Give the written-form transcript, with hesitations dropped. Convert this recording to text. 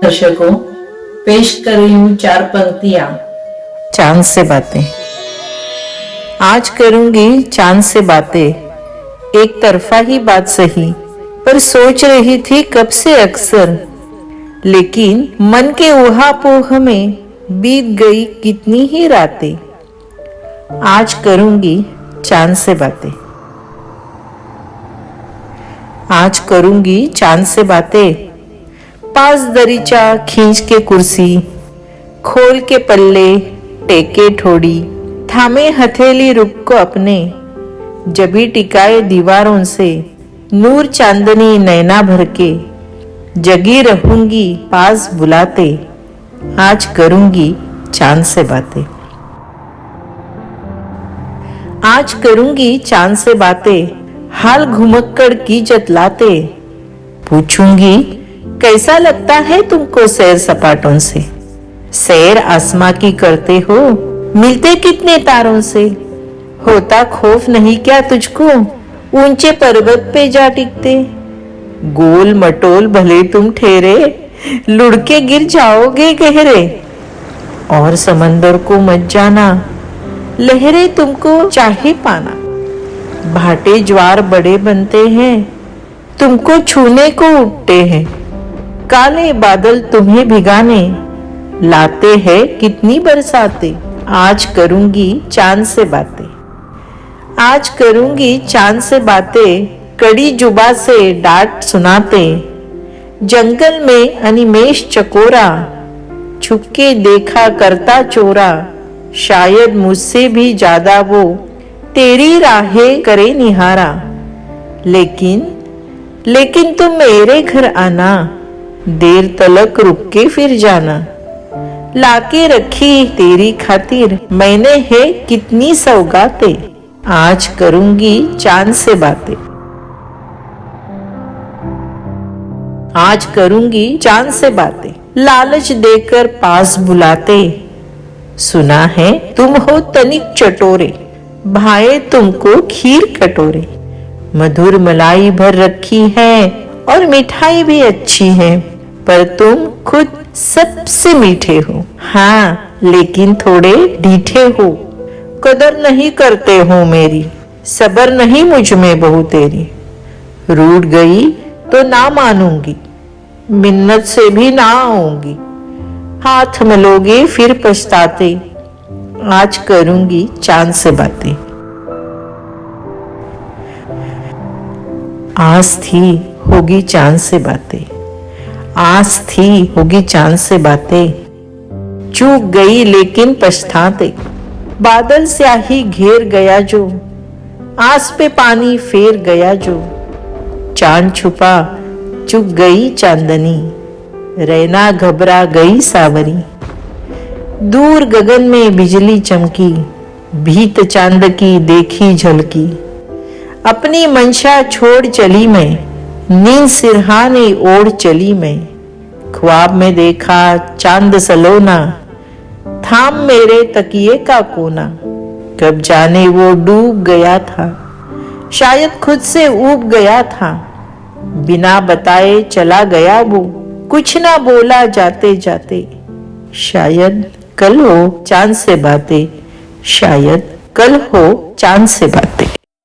दर्शकों, पेश कर रही हूँ 4 पंक्तियां चांद से बातें। आज करूंगी चांद से बातें, एक तरफा ही बात सही, पर सोच रही थी कब से अक्सर, लेकिन मन के ऊहापोह में बीत गई कितनी ही रातें। आज करूंगी चांद से बातें। आज करूंगी चांद से बातें। पास दरीचा खींच के कुर्सी, खोल के पल्ले टेके ठोड़ी, थामे हथेली रुख को अपने, जभी टिकाए दीवारों से नूर चांदनी नैना भर के, जगी रहूंगी पास बुलाते, आज करूंगी चांद से बातें। आज करूंगी चांद से बातें, हाल घुमक्कड़ की जतलाते, पूछूंगी कैसा लगता है तुमको सैर सपाटों से, सैर आसमां की करते हो, मिलते कितने तारों से, होता खौफ नहीं क्या तुझको ऊंचे पर्वत पे जा टिकते, गोल मटोल भले तुम ठहरे, लुढ़के गिर जाओगे गहरे, और समंदर को मत जाना, लहरें तुमको चाहे पाना, भाटे ज्वार बड़े बनते हैं, तुमको छूने को उठते हैं, काले बादल तुम्हें भिगाने लाते हैं कितनी बरसाते, आज करूंगी चांद से बातें। आज करूंगी चांद से बातें, कड़ी जुबा से डांट सुनाते, जंगल में अनिमेष चकोरा, छुपके देखा करता चोरा, शायद मुझसे भी ज्यादा वो तेरी राहें करे निहारा, लेकिन तुम मेरे घर आना, देर तलक रुक के फिर जाना, लाके रखी तेरी खातिर मैंने है कितनी सौगातें, आज करूंगी चांद से बातें। आज करूंगी चांद से बातें, लालच देकर पास बुलाते, सुना है तुम हो तनिक चटोरे, भाए तुमको खीर कटोरे, मधुर मलाई भर रखी है और मिठाई भी अच्छी है, पर तुम खुद सबसे मीठे हो, हाँ लेकिन थोड़े ढीठे हो, कदर नहीं करते हो मेरी, सबर नहीं मुझ में बहू तेरी, रूठ गई तो ना मानूंगी, मिन्नत से भी ना आऊंगी, हाथ मिलोगे फिर पछताते, आज करूंगी चांद से बातें। आस थी होगी चांद से बातें, आस थी होगी चांद से बातें, चूक गई लेकिन पछताते, बादल स्याही घेर गया जो, आस पे पानी फेर गया जो, चांद छुपा चुक गई चांदनी, रैना घबरा गई सावरी, दूर गगन में बिजली चमकी, भीत चांद की देखी झलकी, अपनी मंशा छोड़ चली मैं, नींद सिरहाने ओढ़ चली मैं, ख्वाब में देखा चांद सलोना, थाम मेरे तकिए का कोना, कब जाने वो डूब गया था, शायद खुद से ऊब गया था, बिना बताए चला गया वो, कुछ ना बोला जाते जाते, शायद कल हो चांद से बातें, शायद कल हो चांद से बातें।